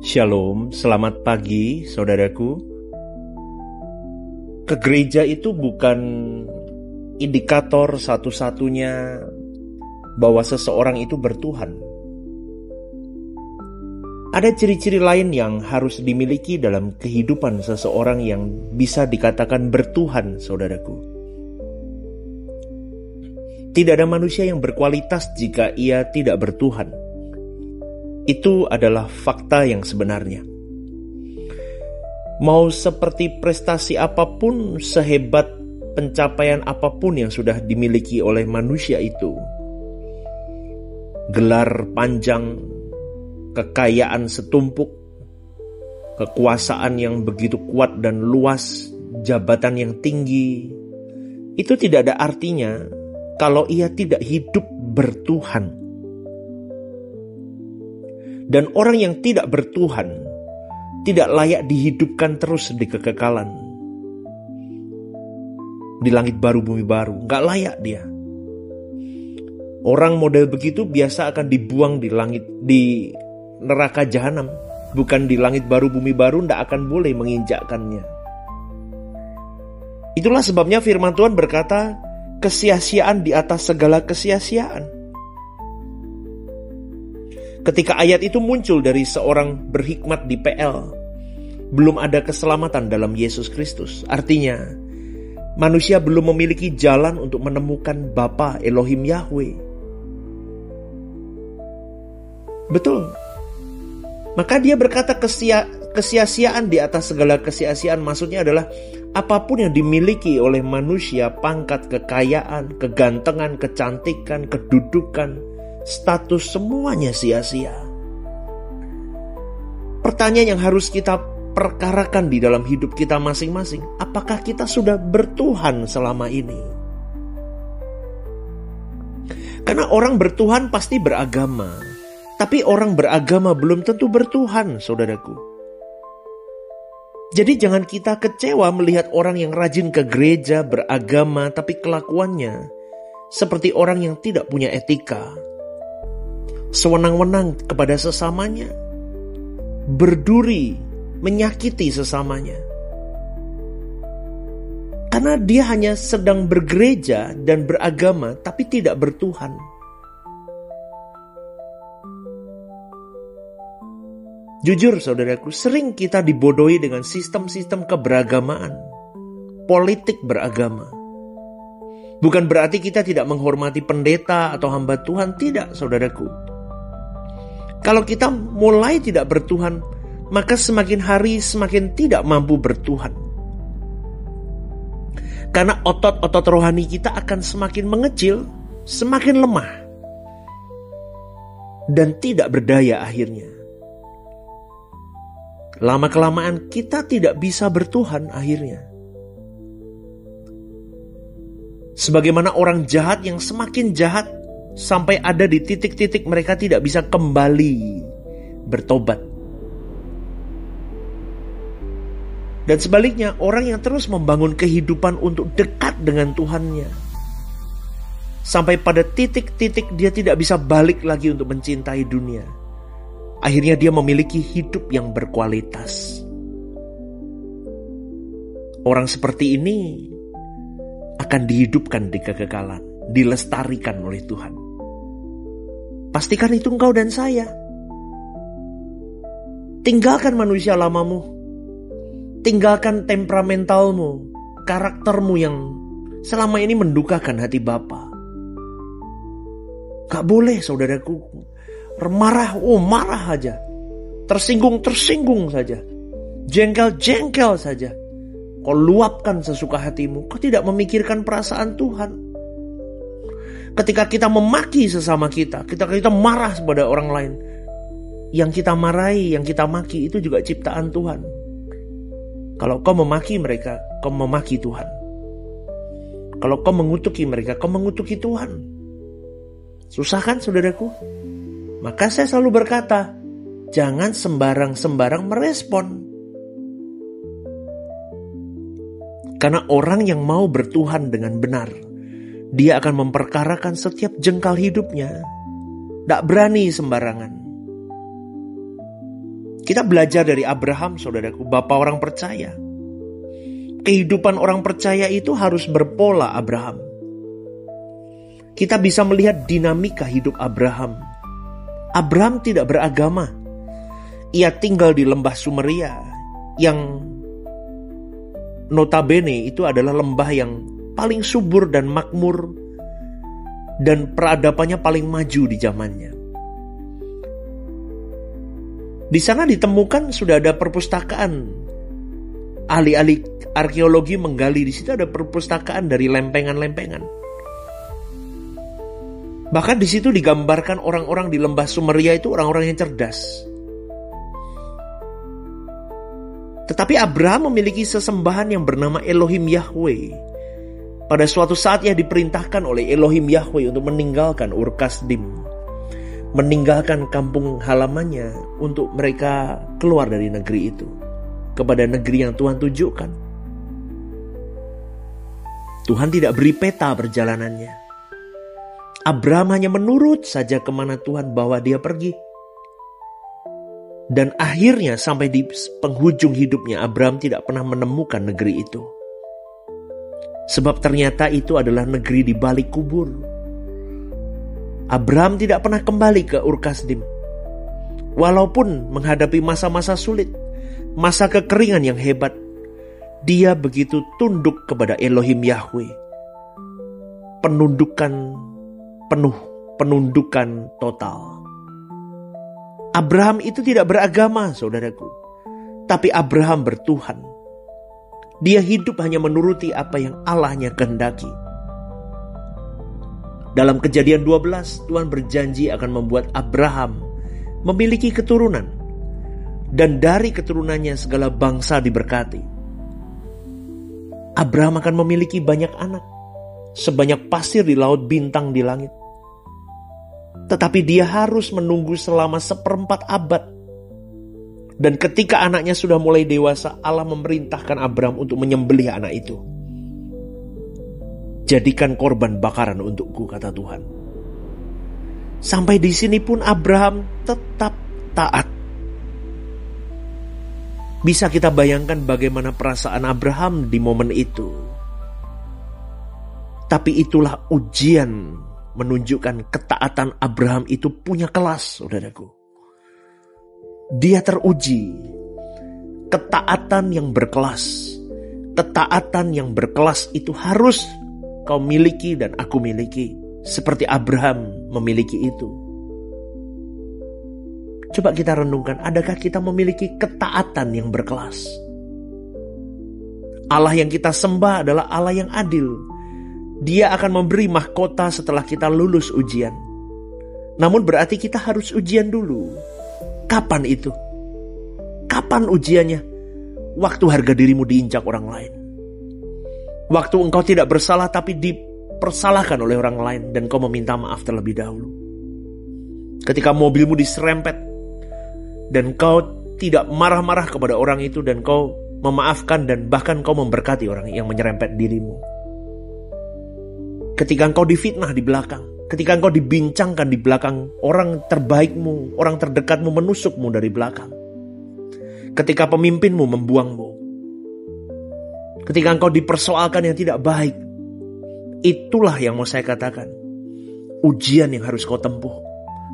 Shalom, selamat pagi saudaraku. Ke gereja itu bukan indikator satu-satunya bahwa seseorang itu bertuhan. Ada ciri-ciri lain yang harus dimiliki dalam kehidupan seseorang yang bisa dikatakan bertuhan, saudaraku. Tidak ada manusia yang berkualitas jika ia tidak bertuhan. Itu adalah fakta yang sebenarnya. Mau seperti prestasi apapun, sehebat pencapaian apapun yang sudah dimiliki oleh manusia itu, gelar panjang, kekayaan setumpuk, kekuasaan yang begitu kuat dan luas, jabatan yang tinggi, itu tidak ada artinya kalau ia tidak hidup bertuhan. Dan orang yang tidak bertuhan tidak layak dihidupkan terus di kekekalan. Di langit baru, bumi baru, gak layak dia. Orang model begitu biasa akan dibuang di neraka jahanam. Bukan di langit baru, bumi baru, gak akan boleh menginjakkannya. Itulah sebabnya firman Tuhan berkata, kesia-siaan di atas segala kesia-siaan. Ketika ayat itu muncul dari seorang berhikmat di PL, belum ada keselamatan dalam Yesus Kristus. Artinya, manusia belum memiliki jalan untuk menemukan Bapa Elohim Yahweh. Betul. Maka dia berkata kesia-siaan di atas segala kesia-siaan. Maksudnya adalah apapun yang dimiliki oleh manusia, pangkat, kekayaan, kegantengan, kecantikan, kedudukan, status, semuanya sia-sia. Pertanyaan yang harus kita perkarakan di dalam hidup kita masing-masing, apakah kita sudah bertuhan selama ini? Karena orang bertuhan pasti beragama, tapi orang beragama belum tentu bertuhan, saudaraku. Jadi jangan kita kecewa melihat orang yang rajin ke gereja, beragama, tapi kelakuannya seperti orang yang tidak punya etika, sewenang-wenang kepada sesamanya, berduri, menyakiti sesamanya. Karena dia hanya sedang bergereja dan beragama, tapi tidak bertuhan. Jujur saudaraku, sering kita dibodohi dengan sistem-sistem keberagamaan, politik beragama. Bukan berarti kita tidak menghormati pendeta atau hamba Tuhan, tidak saudaraku. Kalau kita mulai tidak bertuhan, maka semakin hari semakin tidak mampu bertuhan. Karena otot-otot rohani kita akan semakin mengecil, semakin lemah, dan tidak berdaya akhirnya. Lama-kelamaan kita tidak bisa bertuhan akhirnya. Sebagaimana orang jahat yang semakin jahat, sampai ada di titik-titik mereka tidak bisa kembali bertobat. Dan sebaliknya, orang yang terus membangun kehidupan untuk dekat dengan Tuhannya, sampai pada titik-titik dia tidak bisa balik lagi untuk mencintai dunia. Akhirnya dia memiliki hidup yang berkualitas. Orang seperti ini akan dihidupkan di kekekalan, dilestarikan oleh Tuhan. Pastikan itu engkau dan saya. Tinggalkan manusia lamamu. Tinggalkan temperamentalmu, karaktermu yang selama ini mendukakan hati Bapa. Gak boleh saudaraku marah, marah aja. Tersinggung saja. Jengkel saja. Kau luapkan sesuka hatimu. Kau tidak memikirkan perasaan Tuhan. Ketika kita memaki sesama kita, kita marah kepada orang lain, yang kita marahi, yang kita maki itu juga ciptaan Tuhan. Kalau kau memaki mereka, kau memaki Tuhan. Kalau kau mengutuki mereka, kau mengutuki Tuhan. Susah kan saudaraku? Maka saya selalu berkata, jangan sembarang-sembarang merespon. Karena orang yang mau bertuhan dengan benar, dia akan memperkarakan setiap jengkal hidupnya. Tak berani sembarangan. Kita belajar dari Abraham, saudaraku, bapa orang percaya. Kehidupan orang percaya itu harus berpola Abraham. Kita bisa melihat dinamika hidup Abraham. Abraham tidak beragama. Ia tinggal di lembah Sumeria yang notabene itu adalah lembah yang paling subur dan makmur dan peradabannya paling maju di zamannya. Di sana ditemukan sudah ada perpustakaan. Ahli-ahli arkeologi menggali, di situ ada perpustakaan dari lempengan-lempengan. Bahkan di situ digambarkan orang-orang di lembah Sumeria itu orang-orang yang cerdas. Tetapi Abraham memiliki sesembahan yang bernama Elohim Yahweh. Pada suatu saat ia diperintahkan oleh Elohim Yahweh untuk meninggalkan Ur Kasdim, meninggalkan kampung halamannya untuk mereka keluar dari negeri itu kepada negeri yang Tuhan tunjukkan. Tuhan tidak beri peta perjalanannya. Abraham hanya menurut saja kemana Tuhan bawa dia pergi. Dan akhirnya sampai di penghujung hidupnya Abraham tidak pernah menemukan negeri itu. Sebab ternyata itu adalah negeri di balik kubur. Abraham tidak pernah kembali ke Ur Kasdim. Walaupun menghadapi masa-masa sulit, masa kekeringan yang hebat, dia begitu tunduk kepada Elohim Yahweh. Penundukan total. Abraham itu tidak beragama, saudaraku. Tapi Abraham bertuhan. Dia hidup hanya menuruti apa yang Allahnya kehendaki. Dalam Kejadian 12, Tuhan berjanji akan membuat Abraham memiliki keturunan. Dan dari keturunannya segala bangsa diberkati. Abraham akan memiliki banyak anak, sebanyak pasir di laut, bintang di langit. Tetapi dia harus menunggu selama 1/4 abad. Dan ketika anaknya sudah mulai dewasa, Allah memerintahkan Abraham untuk menyembelih anak itu. Jadikan korban bakaran untukku, kata Tuhan. Sampai di sini pun Abraham tetap taat. Bisa kita bayangkan bagaimana perasaan Abraham di momen itu. Tapi itulah ujian menunjukkan ketaatan Abraham itu punya kelas, saudaraku. Dia teruji. Ketaatan yang berkelas. Ketaatan yang berkelas itu harus kau miliki dan aku miliki. Seperti Abraham memiliki itu. Coba kita renungkan, adakah kita memiliki ketaatan yang berkelas? Allah yang kita sembah adalah Allah yang adil. Dia akan memberi mahkota setelah kita lulus ujian. Namun berarti kita harus ujian dulu. Kapan itu? Kapan ujiannya? Waktu harga dirimu diinjak orang lain. Waktu engkau tidak bersalah tapi dipersalahkan oleh orang lain dan kau meminta maaf terlebih dahulu. Ketika mobilmu diserempet dan kau tidak marah-marah kepada orang itu dan kau memaafkan dan bahkan kau memberkati orang yang menyerempet dirimu. Ketika engkau difitnah di belakang, ketika engkau dibincangkan di belakang, orang terbaikmu, orang terdekatmu menusukmu dari belakang. Ketika pemimpinmu membuangmu. Ketika engkau dipersoalkan yang tidak baik. Itulah yang mau saya katakan. Ujian yang harus kau tempuh.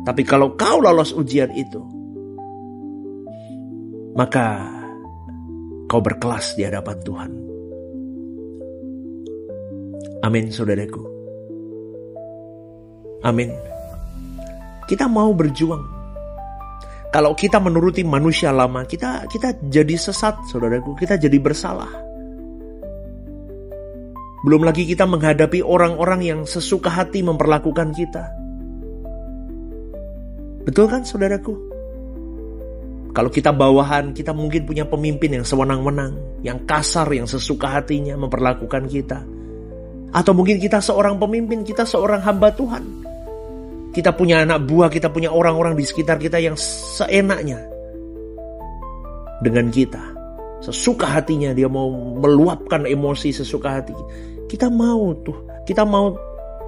Tapi kalau kau lolos ujian itu, maka kau berkelas di hadapan Tuhan. Amin, saudaraku. Amin. Kita mau berjuang. Kalau kita menuruti manusia lama, kita jadi sesat, saudaraku. Kita jadi bersalah. Belum lagi kita menghadapi orang-orang yang sesuka hati memperlakukan kita. Betul kan, saudaraku? Kalau kita bawahan, kita mungkin punya pemimpin yang sewenang-wenang, yang kasar, yang sesuka hatinya memperlakukan kita. Atau mungkin kita seorang pemimpin, kita seorang hamba Tuhan. Kita punya anak buah, kita punya orang-orang di sekitar kita yang seenaknya dengan kita. Sesuka hatinya, dia mau meluapkan emosi sesuka hati. Kita mau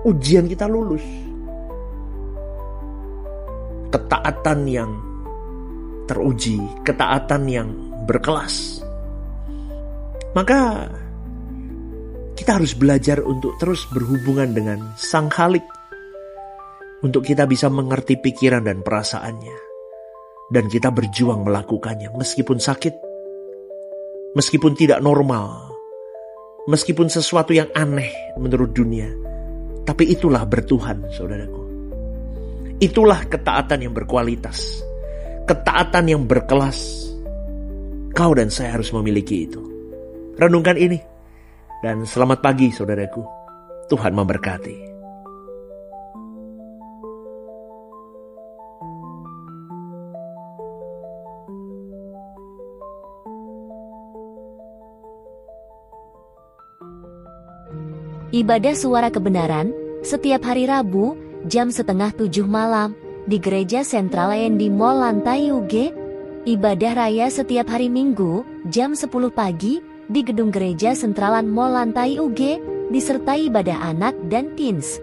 ujian kita lulus. Ketaatan yang teruji, ketaatan yang berkelas. Maka kita harus belajar untuk terus berhubungan dengan Sang Khalik, untuk kita bisa mengerti pikiran dan perasaannya, dan kita berjuang melakukannya meskipun sakit, meskipun tidak normal, meskipun sesuatu yang aneh menurut dunia. Tapi itulah bertuhan, saudaraku. Itulah ketaatan yang berkualitas, ketaatan yang berkelas. Kau dan saya harus memiliki itu. Renungkan ini. Dan selamat pagi, saudaraku. Tuhan memberkati. Ibadah Suara Kebenaran setiap hari Rabu jam 6:30 malam di Gereja Sentral END Mall Lantai UG. Ibadah Raya setiap hari Minggu jam 10 pagi di Gedung Gereja Sentralan Mall Lantai UG, disertai ibadah anak dan teens.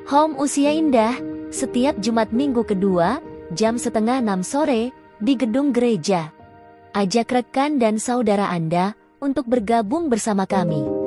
Home Usia Indah setiap Jumat Minggu kedua jam 5:30 sore di Gedung Gereja. Ajak rekan dan saudara Anda untuk bergabung bersama kami.